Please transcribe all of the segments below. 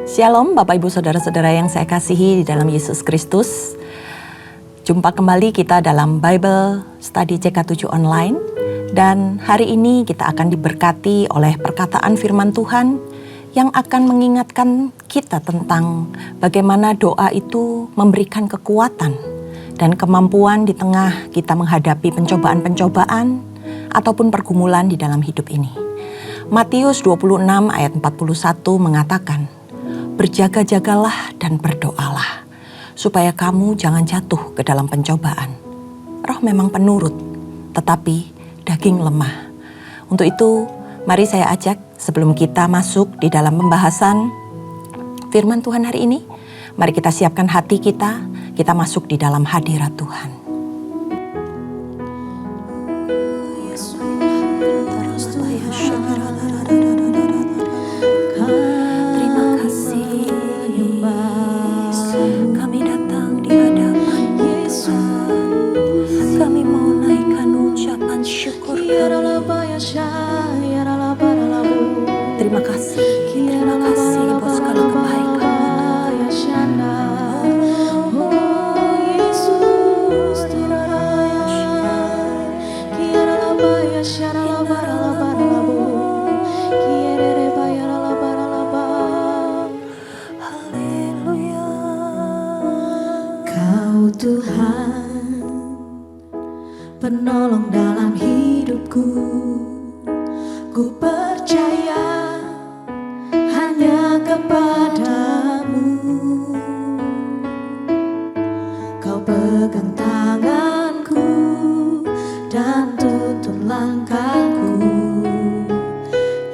Shalom Bapak Ibu Saudara-saudara yang saya kasihi di dalam Yesus Kristus. Jumpa kembali kita dalam Bible Study CK7 Online. Dan hari ini kita akan diberkati oleh perkataan firman Tuhan yang akan mengingatkan kita tentang bagaimana doa itu memberikan kekuatan dan kemampuan di tengah kita menghadapi pencobaan-pencobaan ataupun pergumulan di dalam hidup ini. Matius 26 ayat 41 mengatakan, "Berjaga-jagalah dan berdoalah, supaya kamu jangan jatuh ke dalam pencobaan. Roh memang penurut, tetapi daging lemah." Untuk itu, mari saya ajak sebelum kita masuk di dalam pembahasan firman Tuhan hari ini, mari kita siapkan hati kita masuk di dalam hadirat Tuhan. Terima kasih buat segala kebaikan. Haleluya. Kau Tuhan, penolong dalam hidupku. Ku percaya hanya kepadamu. Kau pegang tanganku dan tuntun langkahku.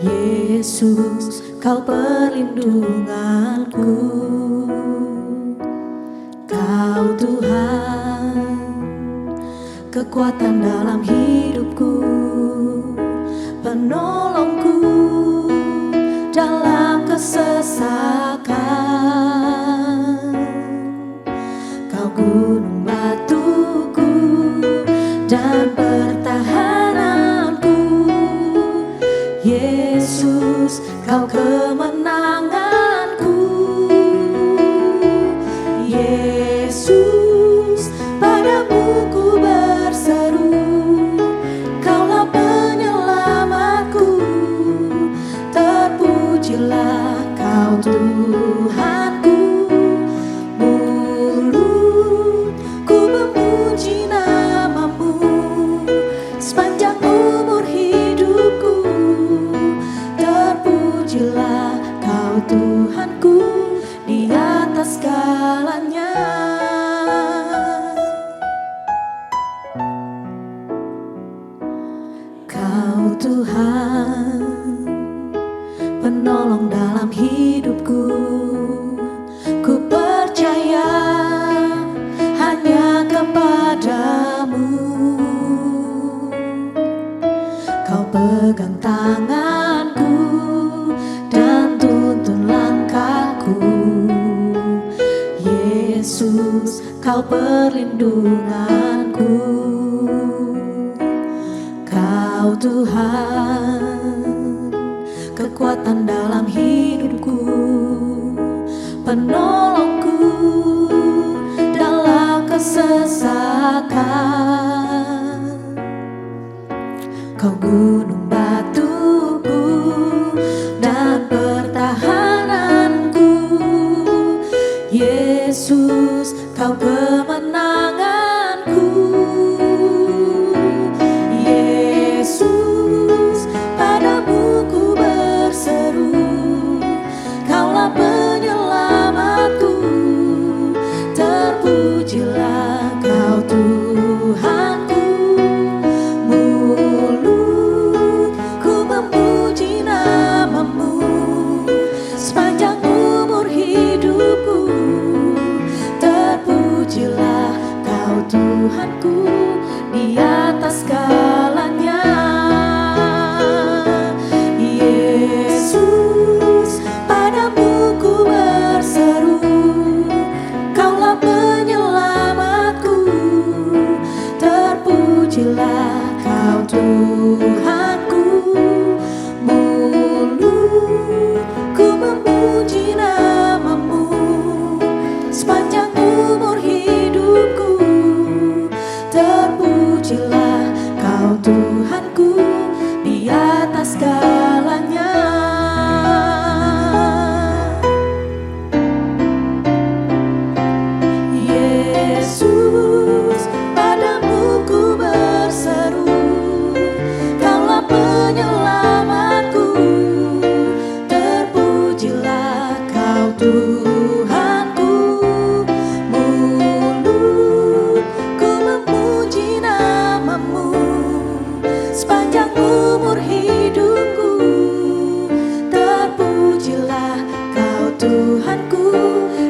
Yesus, kau perlindunganku. Kau Tuhan, kekuatan dalam hidupku, penolongku dalam kesesakan. Kau gunung batuku dan pertahananku. Yesus, kau kemenanganku. Yesus, padamu ku berseru. Kaulah penyelamatku. Terpujilah kau Tuhanku. Mulutku memuji namamu sepanjang umur hidupku. Terpujilah kau Tuhanku di atas segalanya. Kau Tuhan, penolong dalam hidupku. Ku percaya hanya kepadamu. Kau pegang tanganku dan tuntun langkahku. Yesus, kau perlindunganku. Kau Tuhan, kekuatan dalam hidupku, penolongku dalam kesesakan. Kau gunung batuku dan pertahananku. Yesus, kau kemenanganku. Yesus, padamu ku berseru. Kaulah penyelamatku. Terpujilah kau Tuhanku. Mulutku memuji namamu sepanjang umur hidupku. Terpujilah Tuhanku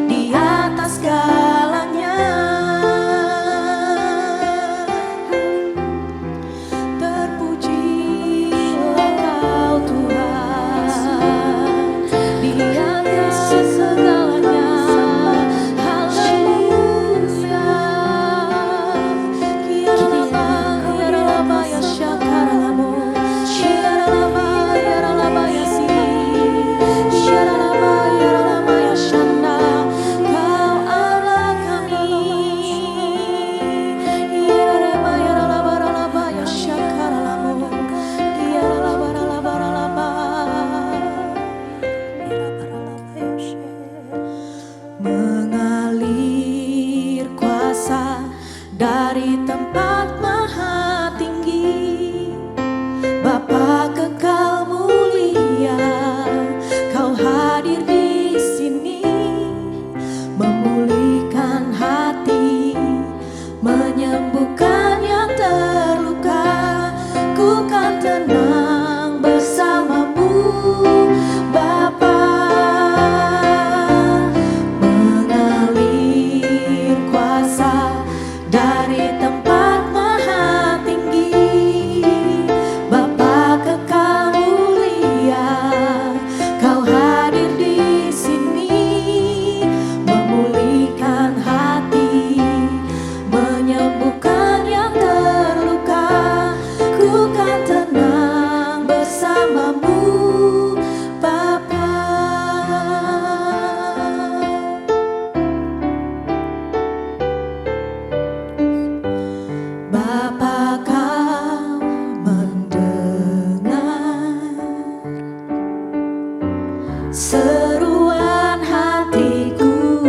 di atas segalanya. Terpujilah Kau Tuhan di atas segalanya. Haleluya. Kiaralaba ya syakaralamu. Kiaralaba ya si. Kiaralaba ya shanda. Kau Allah kami. Kiaralaba ya syakaralamu. Kiaralaba. Mengalir kuasa dari tempat maha tinggi, Bapa kekal mulia, Kau hadir di sini, memulihkan hati, menyembuhkan yang terluka. Ku kan tenang bersamamu, Bapa. Mengalir kuasa dari tempat maha tinggi, Bapa kekal mulia, Kau hadir di sini, memulihkan hati, menyembuhkan yang terluka. Ku kan tenang bersamamu, Bapa. Bapa, Kau mendengar seruan hatiku,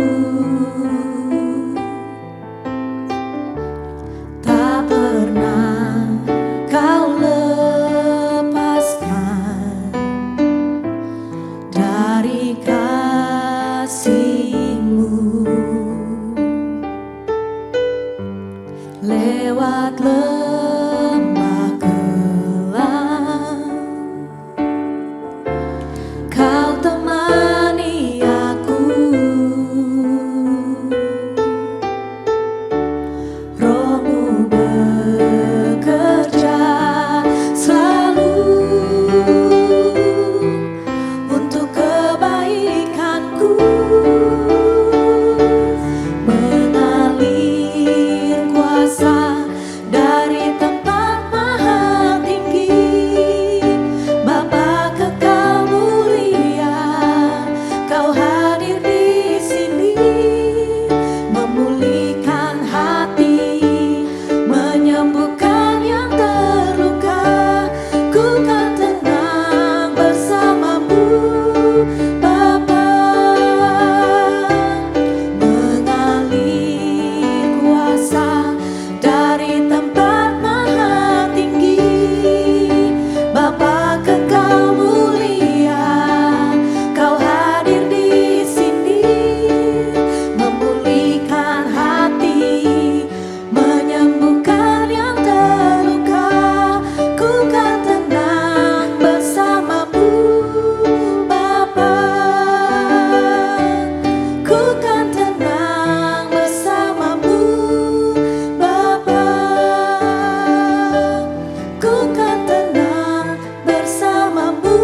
tak pernah Kau lepaskan dari kasih-Mu. Lewat lembah gelap, Kau temani aku. Roh-Mu bekerja selalu untuk kebaikanku. Mengalir kuasa dari tempat maha tinggi, Bapa kekal mulia, Kau hadir di sini, memulihkan hati, menyembuhkan yang terluka. Ku kan tenang bersamamu, Bapa. Mengalir kuasa dari tempat maha tinggi, Bapa kekal mulia, Kau hadir di sini, memulihkan hati, menyembuhkan yang terluka. Ku kan tenang bersamamu, Bapa. Ku kan tenang bersamamu, Bapa. Ku kan tenang bersamamu,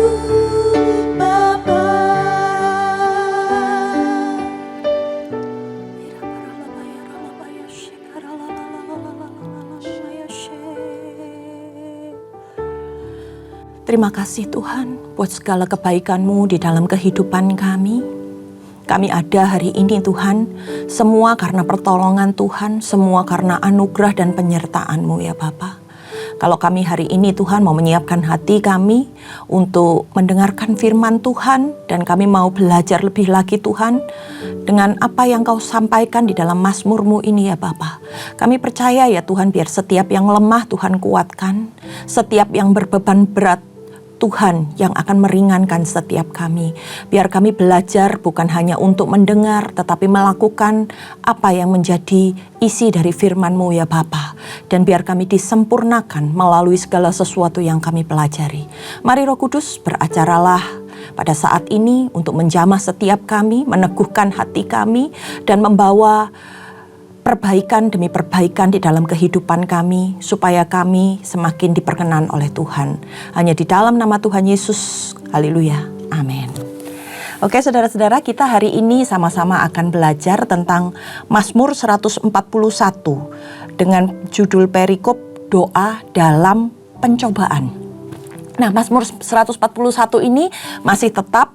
Bapa. Terima kasih Tuhan buat segala kebaikan-Mu di dalam kehidupan kami. Kami ada hari ini Tuhan, semua karena pertolongan Tuhan, semua karena anugerah dan penyertaan-Mu ya Bapa. Kalau kami hari ini Tuhan mau menyiapkan hati kami untuk mendengarkan firman Tuhan, dan kami mau belajar lebih lagi Tuhan dengan apa yang Kau sampaikan di dalam Mazmur-Mu ini ya Bapa. Kami percaya ya Tuhan, biar setiap yang lemah Tuhan kuatkan, setiap yang berbeban berat Tuhan yang akan meringankan setiap kami. Biar kami belajar bukan hanya untuk mendengar, tetapi melakukan apa yang menjadi isi dari firman-Mu ya Bapa. Dan biar kami disempurnakan melalui segala sesuatu yang kami pelajari. Mari Roh Kudus, beracaralah pada saat ini untuk menjamah setiap kami, meneguhkan hati kami, dan membawa perbaikan demi perbaikan di dalam kehidupan kami, supaya kami semakin diperkenan oleh Tuhan. Hanya di dalam nama Tuhan Yesus, haleluya, amin. Oke saudara-saudara, kita hari ini sama-sama akan belajar tentang Mazmur 141 dengan judul perikop doa dalam pencobaan. Nah, Mazmur 141 ini masih tetap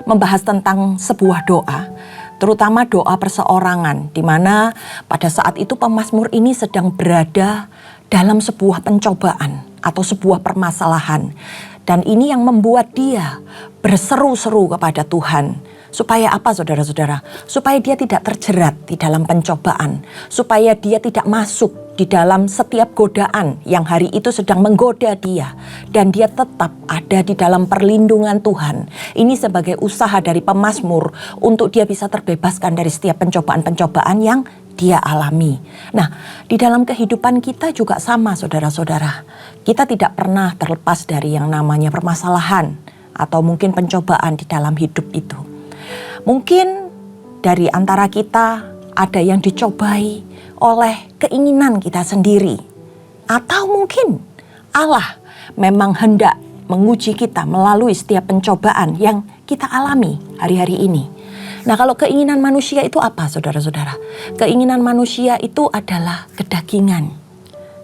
membahas tentang sebuah doa, terutama doa perseorangan, di mana pada saat itu pemazmur ini sedang berada dalam sebuah pencobaan atau sebuah permasalahan. Dan ini yang membuat dia berseru-seru kepada Tuhan. Supaya apa saudara-saudara? Supaya dia tidak terjerat di dalam pencobaan. Supaya dia tidak masuk di dalam setiap godaan yang hari itu sedang menggoda dia. Dan dia tetap ada di dalam perlindungan Tuhan. Ini sebagai usaha dari pemazmur untuk dia bisa terbebaskan dari setiap pencobaan-pencobaan yang dia alami. Nah, di dalam kehidupan kita juga sama saudara-saudara. Kita tidak pernah terlepas dari yang namanya permasalahan atau mungkin pencobaan di dalam hidup itu. Mungkin dari antara kita ada yang dicobai oleh keinginan kita sendiri. Atau mungkin Allah memang hendak menguji kita melalui setiap pencobaan yang kita alami hari-hari ini. Nah, kalau keinginan manusia itu apa saudara-saudara? Keinginan manusia itu adalah kedagingan.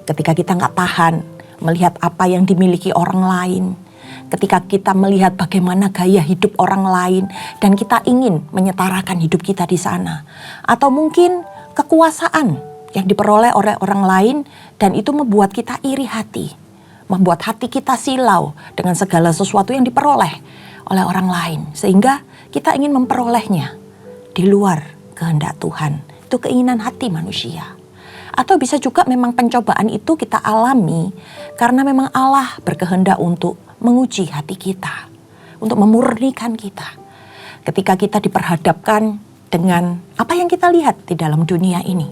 Ketika kita nggak tahan melihat apa yang dimiliki orang lain, ketika kita melihat bagaimana gaya hidup orang lain dan kita ingin menyetarakan hidup kita di sana. Atau mungkin kekuasaan yang diperoleh oleh orang lain dan itu membuat kita iri hati. Membuat hati kita silau dengan segala sesuatu yang diperoleh oleh orang lain. Sehingga kita ingin memperolehnya di luar kehendak Tuhan. Itu keinginan hati manusia. Atau bisa juga memang pencobaan itu kita alami karena memang Allah berkehendak untuk menguji hati kita. Untuk memurnikan kita. Ketika kita diperhadapkan dengan apa yang kita lihat di dalam dunia ini.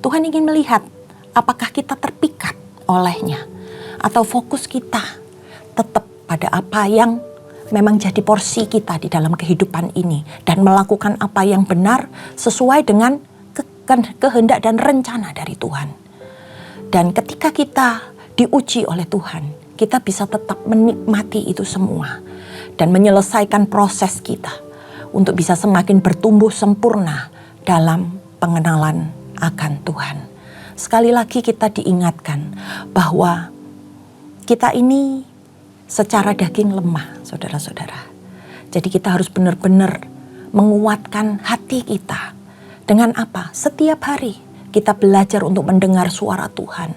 Tuhan ingin melihat apakah kita terpikat olehnya. Atau fokus kita tetap pada apa yang memang jadi porsi kita di dalam kehidupan ini. Dan melakukan apa yang benar sesuai dengan kehendak dan rencana dari Tuhan. Dan ketika kita diuji oleh Tuhan, kita bisa tetap menikmati itu semua. Dan menyelesaikan proses kita untuk bisa semakin bertumbuh sempurna dalam pengenalan akan Tuhan. Sekali lagi kita diingatkan bahwa kita ini secara daging lemah, saudara-saudara. Jadi kita harus benar-benar menguatkan hati kita. Dengan apa? Setiap hari kita belajar untuk mendengar suara Tuhan.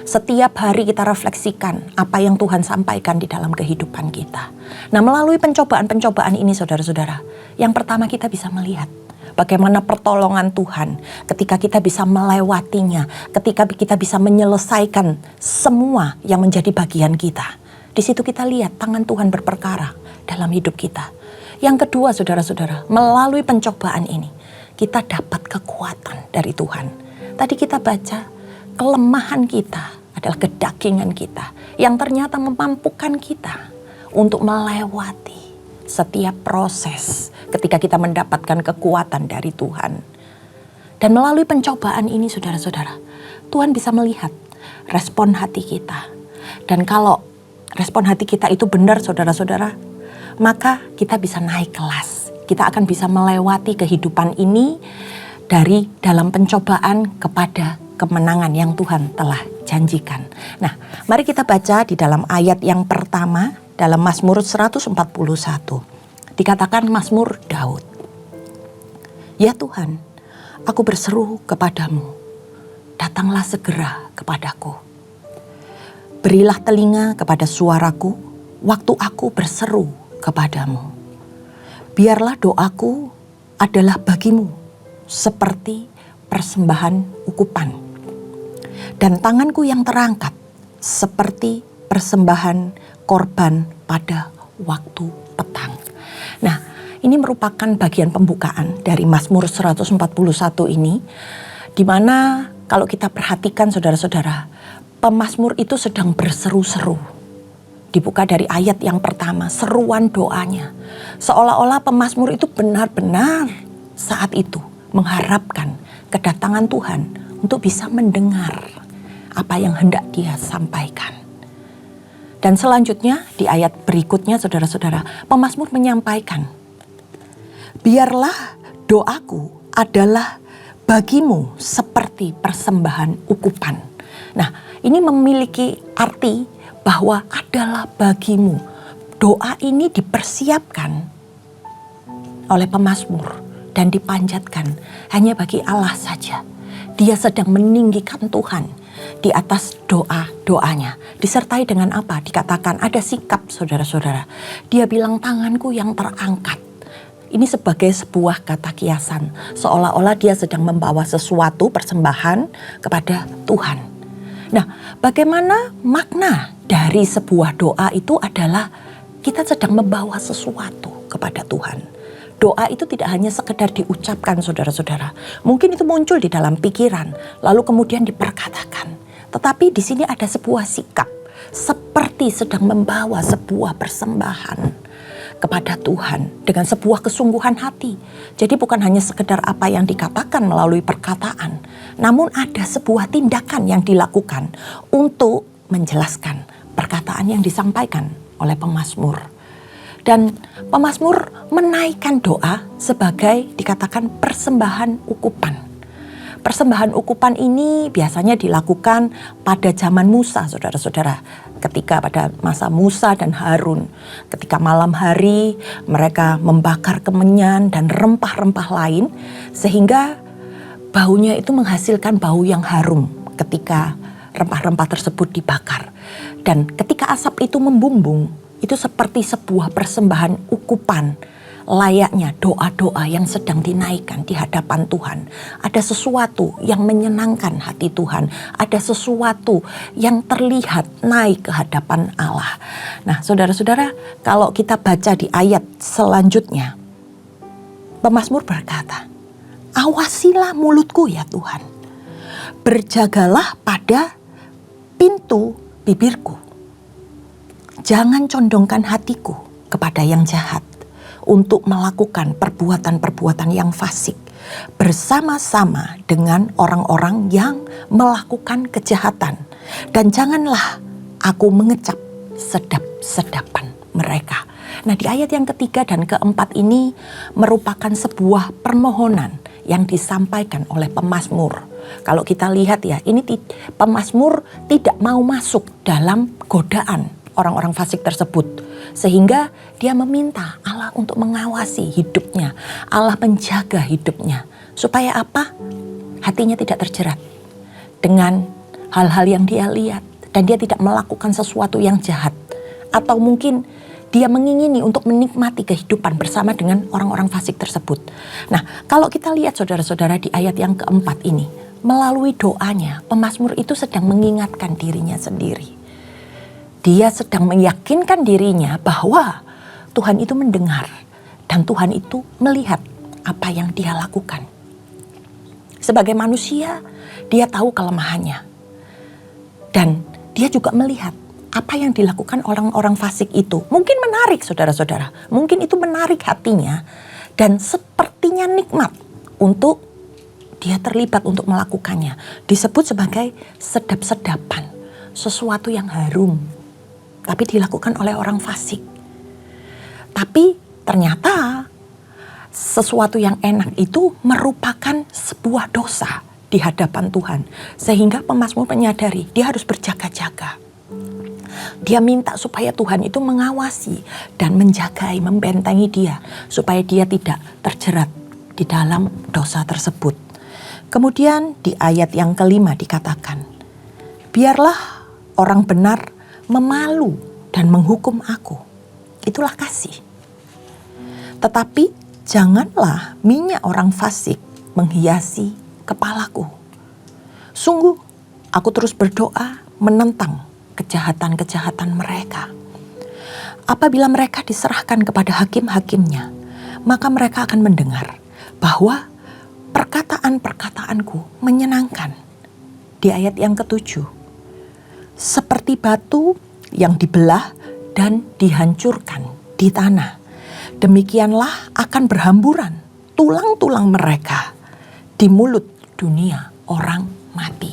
Setiap hari kita refleksikan apa yang Tuhan sampaikan di dalam kehidupan kita. Nah, melalui pencobaan-pencobaan ini saudara-saudara, yang pertama kita bisa melihat bagaimana pertolongan Tuhan ketika kita bisa melewatinya, ketika kita bisa menyelesaikan semua yang menjadi bagian kita. Di situ kita lihat tangan Tuhan berperkara dalam hidup kita. Yang kedua saudara-saudara, melalui pencobaan ini kita dapat kekuatan dari Tuhan. Tadi kita baca kelemahan kita adalah kedagingan kita yang ternyata memampukan kita untuk melewati setiap proses ketika kita mendapatkan kekuatan dari Tuhan. Dan melalui pencobaan ini saudara-saudara, Tuhan bisa melihat respon hati kita. Dan kalau respon hati kita itu benar saudara-saudara, maka kita bisa naik kelas. Kita akan bisa melewati kehidupan ini dari dalam pencobaan kepada kemenangan yang Tuhan telah janjikan. Nah, mari kita baca di dalam ayat yang pertama dalam Mazmur 141. Dikatakan Mazmur Daud. Ya Tuhan, aku berseru kepadamu, datanglah segera kepadaku. Berilah telinga kepada suaraku waktu aku berseru kepadamu. Biarlah doaku adalah bagimu seperti persembahan ukupan. Dan tanganku yang terangkat seperti persembahan korban pada waktu petang. Nah, ini merupakan bagian pembukaan dari Mazmur 141 ini. Di mana kalau kita perhatikan saudara-saudara, pemazmur itu sedang berseru-seru. dibuka dari ayat yang pertama, seruan doanya. Seolah-olah pemazmur itu benar-benar saat itu mengharapkan kedatangan Tuhan untuk bisa mendengar apa yang hendak dia sampaikan. Dan selanjutnya di ayat berikutnya saudara-saudara, pemazmur menyampaikan, biarlah doaku adalah bagimu seperti persembahan ukupan. Nah, ini memiliki arti bahwa adalah bagimu. Doa ini dipersiapkan oleh pemazmur dan dipanjatkan hanya bagi Allah saja. Dia sedang meninggikan Tuhan di atas doa-doanya. Disertai dengan apa? Dikatakan ada sikap saudara-saudara. Dia bilang tanganku yang terangkat. Ini sebagai sebuah kata kiasan. Seolah-olah dia sedang membawa sesuatu persembahan kepada Tuhan. Nah, bagaimana makna dari sebuah doa itu adalah kita sedang membawa sesuatu kepada Tuhan. Doa itu tidak hanya sekedar diucapkan saudara-saudara. Mungkin itu muncul di dalam pikiran, lalu kemudian diperkatakan. Tetapi di sini ada sebuah sikap, seperti sedang membawa sebuah persembahan kepada Tuhan dengan sebuah kesungguhan hati. Jadi bukan hanya sekedar apa yang dikatakan melalui perkataan, namun ada sebuah tindakan yang dilakukan untuk menjelaskan perkataan yang disampaikan oleh pemazmur. Dan pemazmur menaikkan doa sebagai dikatakan persembahan ukupan. Persembahan ukupan ini biasanya dilakukan pada zaman Musa, saudara-saudara. Ketika pada masa Musa dan Harun, ketika malam hari mereka membakar kemenyan dan rempah-rempah lain, sehingga baunya itu menghasilkan bau yang harum ketika rempah-rempah tersebut dibakar. Dan ketika asap itu membumbung, itu seperti sebuah persembahan ukupan. Layaknya doa-doa yang sedang dinaikkan di hadapan Tuhan. Ada sesuatu yang menyenangkan hati Tuhan. Ada sesuatu yang terlihat naik ke hadapan Allah. Nah, saudara-saudara, kalau kita baca di ayat selanjutnya, pemazmur berkata, awasilah mulutku ya Tuhan. Berjagalah pada pintu bibirku. Jangan condongkan hatiku kepada yang jahat, untuk melakukan perbuatan-perbuatan yang fasik bersama-sama dengan orang-orang yang melakukan kejahatan. Dan janganlah aku mengecap sedap-sedapan mereka. Nah, di ayat yang ketiga dan keempat ini merupakan sebuah permohonan yang disampaikan oleh pemazmur. Kalau kita lihat ya, ini pemazmur tidak mau masuk dalam godaan orang-orang fasik tersebut. Sehingga dia meminta Allah untuk mengawasi hidupnya. Allah menjaga hidupnya. Supaya apa? Hatinya tidak terjerat dengan hal-hal yang dia lihat. Dan dia tidak melakukan sesuatu yang jahat. Atau mungkin dia mengingini untuk menikmati kehidupan bersama dengan orang-orang fasik tersebut. Nah, kalau kita lihat saudara-saudara di ayat yang keempat ini, melalui doanya, pemazmur itu sedang mengingatkan dirinya sendiri. Dia sedang meyakinkan dirinya bahwa Tuhan itu mendengar dan Tuhan itu melihat apa yang dia lakukan. Sebagai manusia, dia tahu kelemahannya. Dan dia juga melihat apa yang dilakukan orang-orang fasik itu. Mungkin menarik saudara-saudara, mungkin itu menarik hatinya dan sepertinya nikmat untuk dia terlibat untuk melakukannya. Disebut sebagai sedap-sedapan, sesuatu yang harum. Tapi dilakukan oleh orang fasik. Tapi ternyata sesuatu yang enak itu merupakan sebuah dosa di hadapan Tuhan. Sehingga pemazmur menyadari dia harus berjaga-jaga. Dia minta supaya Tuhan itu mengawasi dan menjagai, membentengi dia. Supaya dia tidak terjerat di dalam dosa tersebut. Kemudian di ayat yang kelima dikatakan, biarlah orang benar memalu dan menghukum aku. Itulah kasih. Tetapi janganlah minyak orang fasik menghiasi kepalaku. Sungguh aku terus berdoa menentang kejahatan-kejahatan mereka. Apabila mereka diserahkan kepada hakim-hakimnya, maka mereka akan mendengar bahwa perkataan-perkataanku menyenangkan. Di ayat yang ketujuh, seperti batu yang dibelah dan dihancurkan di tanah. Demikianlah akan berhamburan tulang-tulang mereka di mulut dunia orang mati.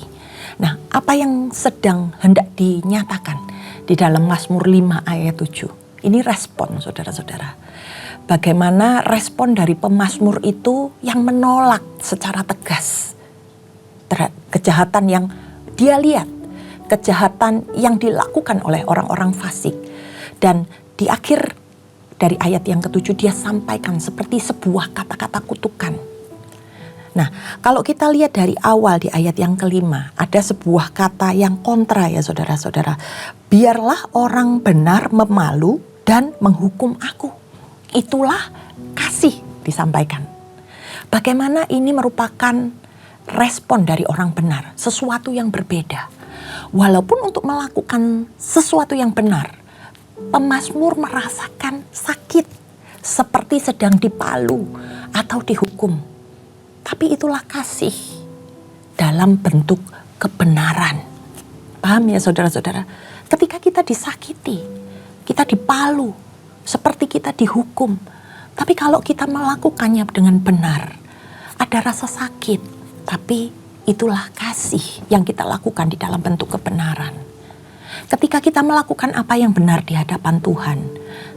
Nah, apa yang sedang hendak dinyatakan di dalam Mazmur 5 ayat 7? Ini respon, saudara-saudara. Bagaimana respon dari pemazmur itu yang menolak secara tegas kejahatan yang dia lihat, kejahatan yang dilakukan oleh orang-orang fasik. Dan di akhir dari ayat yang ketujuh dia sampaikan seperti sebuah kata-kata kutukan. Nah, kalau kita lihat dari awal di ayat yang kelima, ada sebuah kata yang kontra ya saudara-saudara. Biarlah orang benar memalu dan menghukum aku. Itulah kasih disampaikan. Bagaimana ini merupakan respon dari orang benar, sesuatu yang berbeda. Walaupun untuk melakukan sesuatu yang benar, pemazmur merasakan sakit seperti sedang dipalu atau dihukum. Tapi itulah kasih dalam bentuk kebenaran. Paham ya saudara-saudara? Ketika kita disakiti, kita dipalu, seperti kita dihukum. Tapi kalau kita melakukannya dengan benar, ada rasa sakit. Tapi itulah kasih yang kita lakukan di dalam bentuk kebenaran. Ketika kita melakukan apa yang benar di hadapan Tuhan,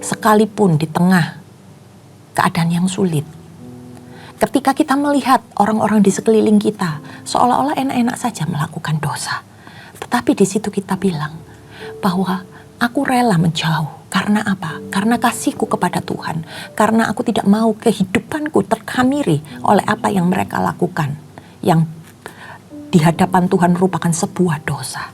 sekalipun di tengah keadaan yang sulit. Ketika kita melihat orang-orang di sekeliling kita seolah-olah enak-enak saja melakukan dosa. Tetapi di situ kita bilang bahwa aku rela menjauh. Karena apa? Karena kasihku kepada Tuhan. Karena aku tidak mau kehidupanku terkhamiri oleh apa yang mereka lakukan. Yang di hadapan Tuhan merupakan sebuah dosa.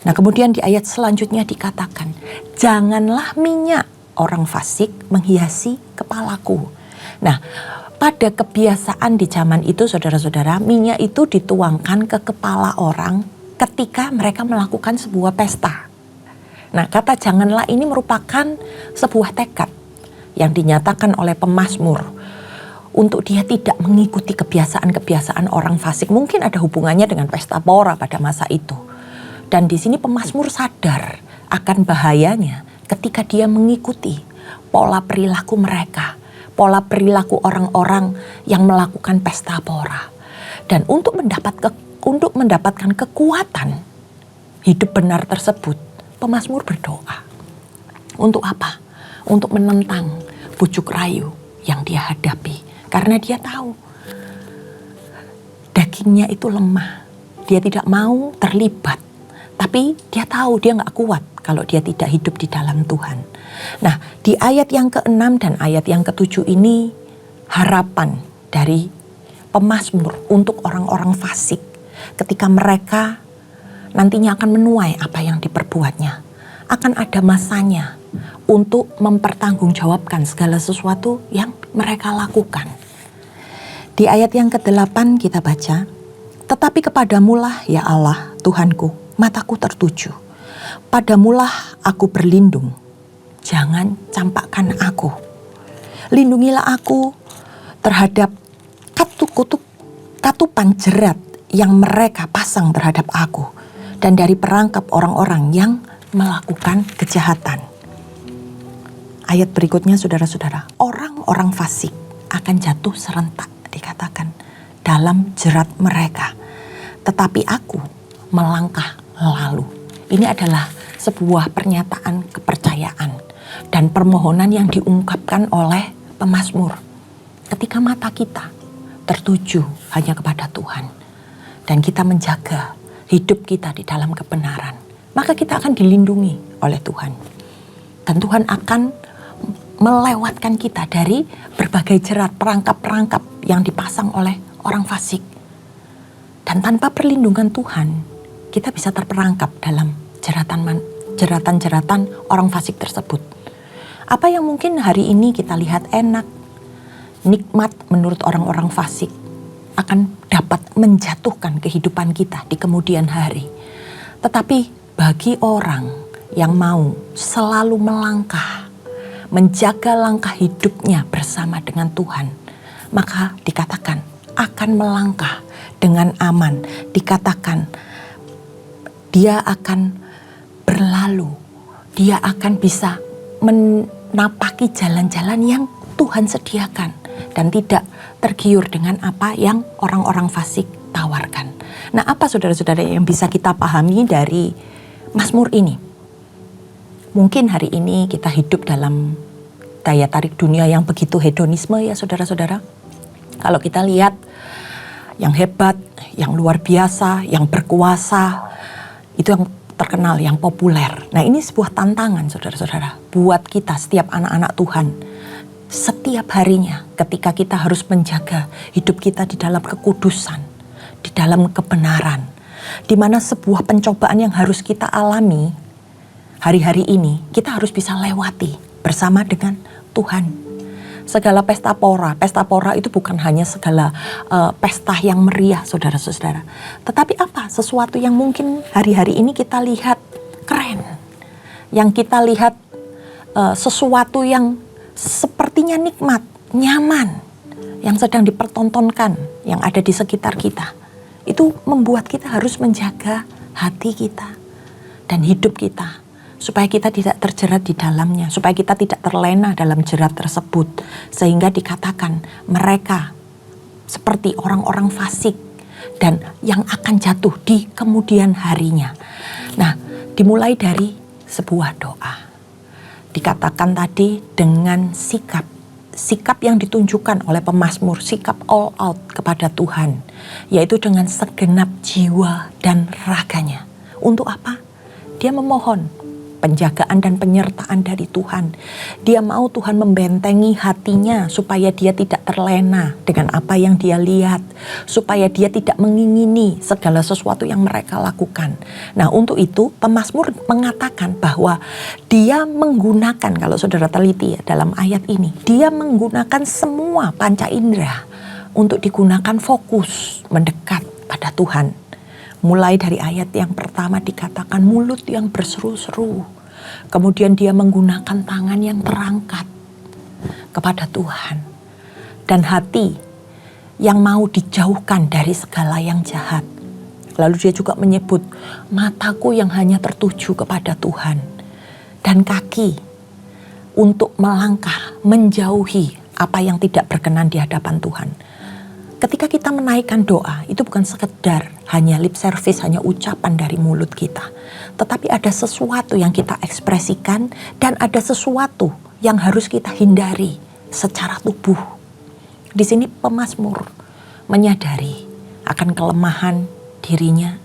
Nah, kemudian di ayat selanjutnya dikatakan, janganlah minyak orang fasik menghiasi kepalaku. Nah, pada kebiasaan di zaman itu saudara-saudara, minyak itu dituangkan ke kepala orang ketika mereka melakukan sebuah pesta. Nah, kata janganlah ini merupakan sebuah tekad yang dinyatakan oleh pemazmur untuk dia tidak mengikuti kebiasaan-kebiasaan orang fasik. Mungkin ada hubungannya dengan pesta pora pada masa itu. Dan di sini pemazmur sadar akan bahayanya ketika dia mengikuti pola perilaku mereka, pola perilaku orang-orang yang melakukan pesta pora. Dan untuk mendapatkan kekuatan hidup benar tersebut, pemazmur berdoa. Untuk apa? Untuk menentang bujuk rayu yang dia hadapi. Karena dia tahu dagingnya itu lemah. Dia tidak mau terlibat. Tapi dia tahu dia gak kuat kalau dia tidak hidup di dalam Tuhan. Nah, di ayat yang ke-6 dan ayat yang ke-7 ini harapan dari pemazmur untuk orang-orang fasik. Ketika mereka nantinya akan menuai apa yang diperbuatnya. Akan ada masanya untuk mempertanggungjawabkan segala sesuatu yang mereka lakukan. Di ayat yang ke-8 kita baca, tetapi kepadamulah ya Allah Tuhanku, mataku tertuju. Padamulah aku berlindung, jangan campakkan aku. Lindungilah aku terhadap katupan jerat yang mereka pasang terhadap aku. Dan dari perangkap orang-orang yang melakukan kejahatan. Ayat berikutnya saudara-saudara, orang-orang fasik akan jatuh serentak dikatakan dalam jerat mereka. Tetapi aku melangkah lalu. Ini adalah sebuah pernyataan kepercayaan dan permohonan yang diungkapkan oleh pemazmur. Ketika mata kita tertuju hanya kepada Tuhan dan kita menjaga hidup kita di dalam kebenaran, maka kita akan dilindungi oleh Tuhan. Dan Tuhan akan melewatkan kita dari berbagai jerat perangkap-perangkap yang dipasang oleh orang fasik. Dan tanpa perlindungan Tuhan, kita bisa terperangkap dalam jeratan-jeratan orang fasik tersebut. Apa yang mungkin hari ini kita lihat enak, nikmat menurut orang-orang fasik, akan dapat menjatuhkan kehidupan kita di kemudian hari. Tetapi bagi orang yang mau selalu melangkah, menjaga langkah hidupnya bersama dengan Tuhan, maka dikatakan akan melangkah dengan aman. Dikatakan dia akan berlalu dia akan bisa menapaki jalan-jalan yang Tuhan sediakan dan tidak tergiur dengan apa yang orang-orang fasik tawarkan. Nah, apa saudara-saudara yang bisa kita pahami dari Mazmur ini? Mungkin hari ini kita hidup dalam daya tarik dunia yang begitu hedonisme ya saudara-saudara. Kalau kita lihat yang hebat, yang luar biasa, yang berkuasa, itu yang terkenal, yang populer. Nah, ini sebuah tantangan saudara-saudara buat kita setiap anak-anak Tuhan. Setiap harinya ketika kita harus menjaga hidup kita di dalam kekudusan, di dalam kebenaran, di mana sebuah pencobaan yang harus kita alami hari-hari ini, kita harus bisa lewati bersama dengan Tuhan. Segala pesta pora itu bukan hanya segala pesta yang meriah saudara-saudara. Tetapi apa? Sesuatu yang mungkin hari-hari ini kita lihat keren. Yang kita lihat sesuatu yang sepertinya nikmat, nyaman, yang sedang dipertontonkan, yang ada di sekitar kita. Itu membuat kita harus menjaga hati kita dan hidup kita, supaya kita tidak terjerat di dalamnya, supaya kita tidak terlena dalam jerat tersebut. Sehingga dikatakan mereka seperti orang-orang fasik dan yang akan jatuh di kemudian harinya. Nah, dimulai dari sebuah doa. Dikatakan tadi dengan sikap yang ditunjukkan oleh pemazmur, sikap all out kepada Tuhan, yaitu dengan segenap jiwa dan raganya. Untuk apa? Dia memohon penjagaan dan penyertaan dari Tuhan. Dia mau Tuhan membentengi hatinya supaya dia tidak terlena dengan apa yang dia lihat, supaya dia tidak mengingini segala sesuatu yang mereka lakukan. Nah, untuk itu pemazmur mengatakan bahwa dia menggunakan, kalau saudara teliti ya dalam ayat ini, dia menggunakan semua panca indera untuk digunakan fokus mendekat pada Tuhan. Mulai dari ayat yang pertama dikatakan mulut yang berseru-seru. Kemudian dia menggunakan tangan yang terangkat kepada Tuhan. Dan hati yang mau dijauhkan dari segala yang jahat. Lalu dia juga menyebut mataku yang hanya tertuju kepada Tuhan. Dan kaki untuk melangkah menjauhi apa yang tidak berkenan di hadapan Tuhan. Ketika kita menaikkan doa, itu bukan sekedar hanya lip service, hanya ucapan dari mulut kita. Tetapi ada sesuatu yang kita ekspresikan dan ada sesuatu yang harus kita hindari secara tubuh. Di sini pemazmur menyadari akan kelemahan dirinya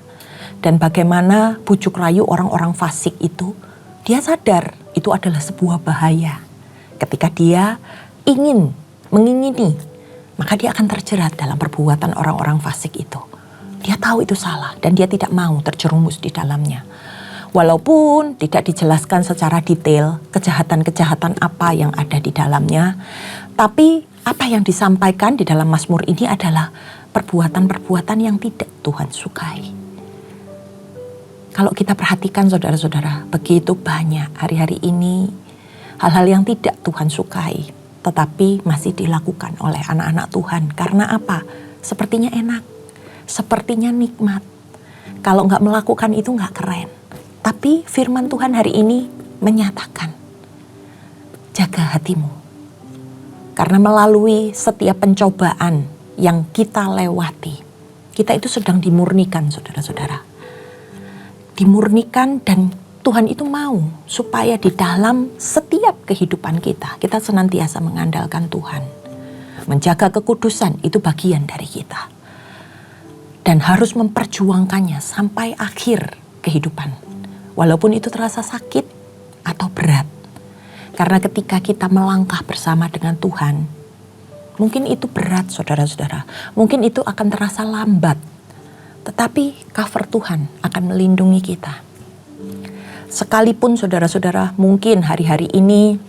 dan bagaimana bujuk rayu orang-orang fasik itu. Dia sadar itu adalah sebuah bahaya. Ketika dia mengingini, maka dia akan terjerat dalam perbuatan orang-orang fasik itu. Dia tahu itu salah dan dia tidak mau terjerumus di dalamnya. Walaupun tidak dijelaskan secara detail kejahatan-kejahatan apa yang ada di dalamnya, tapi apa yang disampaikan di dalam Mazmur ini adalah perbuatan-perbuatan yang tidak Tuhan sukai. Kalau kita perhatikan saudara-saudara, begitu banyak hari-hari ini hal-hal yang tidak Tuhan sukai, tetapi masih dilakukan oleh anak-anak Tuhan. Karena apa? Sepertinya enak, sepertinya nikmat. Kalau nggak melakukan itu nggak keren. Tapi firman Tuhan hari ini menyatakan, jaga hatimu. Karena melalui setiap pencobaan yang kita lewati, kita itu sedang dimurnikan saudara-saudara. Dimurnikan dan Tuhan itu mau supaya di dalam setiap kehidupan kita senantiasa mengandalkan Tuhan. Menjaga kekudusan itu bagian dari kita. Dan harus memperjuangkannya sampai akhir kehidupan. Walaupun itu terasa sakit atau berat. Karena ketika kita melangkah bersama dengan Tuhan, mungkin itu berat saudara-saudara. Mungkin itu akan terasa lambat. Tetapi cover Tuhan akan melindungi kita. Sekalipun saudara-saudara mungkin hari-hari ini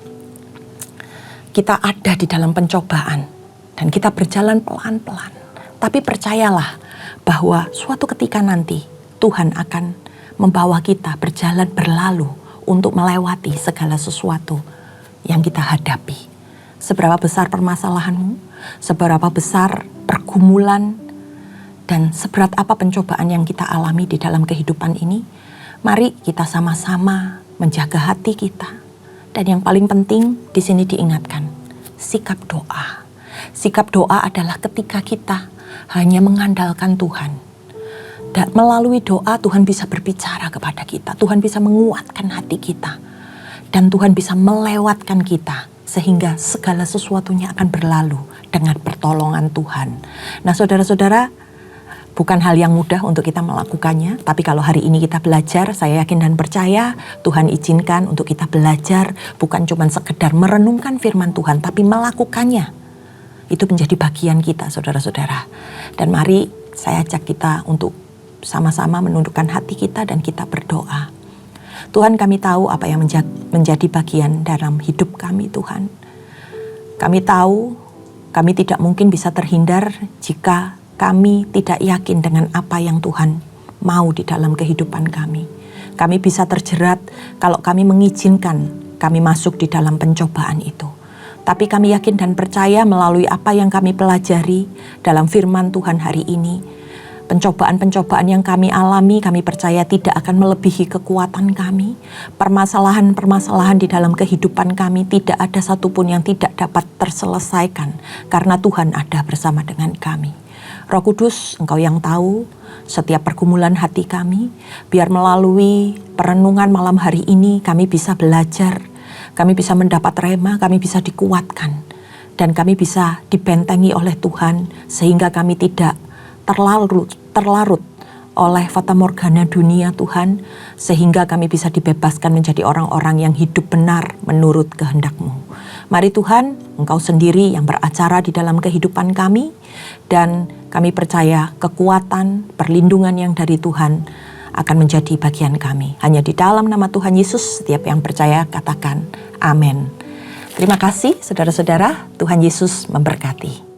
kita ada di dalam pencobaan dan kita berjalan pelan-pelan. Tapi percayalah bahwa suatu ketika nanti Tuhan akan membawa kita berjalan berlalu untuk melewati segala sesuatu yang kita hadapi. Seberapa besar permasalahanmu, seberapa besar pergumulan, dan seberat apa pencobaan yang kita alami di dalam kehidupan ini, mari kita sama-sama menjaga hati kita. Dan yang paling penting di sini diingatkan, sikap doa. Sikap doa adalah ketika kita hanya mengandalkan Tuhan. Dan melalui doa Tuhan bisa berbicara kepada kita. Tuhan bisa menguatkan hati kita. Dan Tuhan bisa melewatkan kita. Sehingga segala sesuatunya akan berlalu dengan pertolongan Tuhan. Nah saudara-saudara, bukan hal yang mudah untuk kita melakukannya. Tapi kalau hari ini kita belajar, saya yakin dan percaya Tuhan izinkan untuk kita belajar. Bukan cuma sekedar merenungkan firman Tuhan, tapi melakukannya. Itu menjadi bagian kita saudara-saudara. Dan mari saya ajak kita untuk sama-sama menundukkan hati kita dan kita berdoa. Tuhan, kami tahu apa yang menjadi bagian dalam hidup kami Tuhan. Kami tahu kami tidak mungkin bisa terhindar jika kami tidak yakin dengan apa yang Tuhan mau di dalam kehidupan kami. Kami bisa terjerat kalau kami mengizinkan kami masuk di dalam pencobaan itu. Tapi kami yakin dan percaya melalui apa yang kami pelajari dalam firman Tuhan hari ini, pencobaan-pencobaan yang kami alami, kami percaya tidak akan melebihi kekuatan kami. Permasalahan-permasalahan di dalam kehidupan kami tidak ada satupun yang tidak dapat terselesaikan karena Tuhan ada bersama dengan kami. Roh Kudus, Engkau yang tahu setiap pergumulan hati kami, biar melalui perenungan malam hari ini kami bisa belajar, kami bisa mendapat rema, kami bisa dikuatkan, dan kami bisa dibentengi oleh Tuhan sehingga kami tidak terlarut oleh fata morgana dunia Tuhan, sehingga kami bisa dibebaskan menjadi orang-orang yang hidup benar menurut kehendak-Mu. Mari Tuhan, Engkau sendiri yang beracara di dalam kehidupan kami, dan kami percaya kekuatan, perlindungan yang dari Tuhan akan menjadi bagian kami. Hanya di dalam nama Tuhan Yesus, setiap yang percaya katakan amin. Terima kasih saudara-saudara, Tuhan Yesus memberkati.